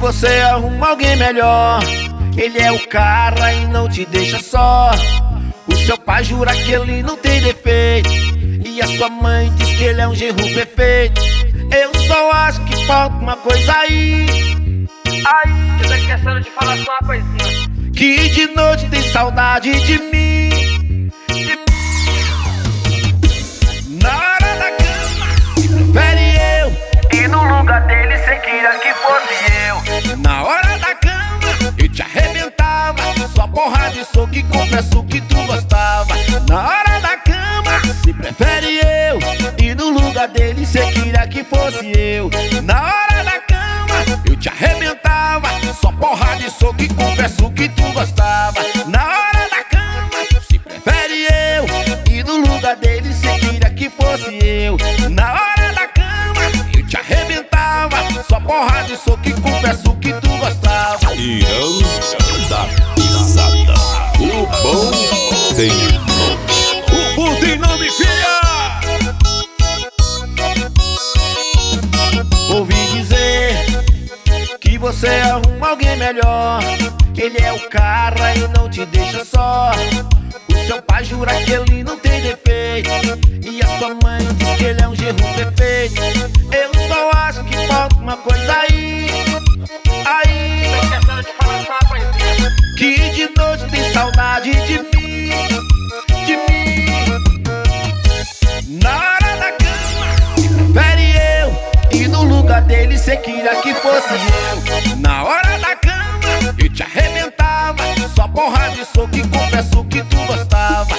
você arruma alguém melhor. Ele é o cara e não te deixa só. O seu pai jura que ele não tem defeito, e a sua mãe diz que ele é um genro perfeito. Eu só acho que falta uma coisa aí. Eu tô esquecendo de falar só uma coisinha. Que de noite tem saudade de mim. Na hora da cama, prefere eu, E no lugar dele cê queria que fosse eu. na hora da cama, eu te arrebentava. Só porra de soco e confesso que tu gostava. Na hora da cama, se prefere eu, e no lugar dele cê queria que fosse eu. Na hora da cama, eu te arrebentava. Só porra de soco e confesso que tu gostava. Na hora da cama, se prefere eu, e no lugar dele cê queria que fosse eu. Na hora da cama, eu te arrebentava. Só porra de soco e confesso que tu gostava. Irão da pisada. O bom tem nome. O bom tem nome, filha! Ouvi dizer que você arruma alguém melhor. Ele é o cara e não te deixa só. O seu pai jura que ele não tem defeito, e a sua mãe diz que ele é um genro perfeito. Eu só acho que falta uma coisa aí. Tô esquecendo de falar só uma coisinha. Que de noite tem saudade de mim, de mim. Na hora da cama, prefere eu, e no lugar dele cê queria que fosse eu. Na hora da cama, eu te arrebentava. Só porra de soco e confesso que tu gostava.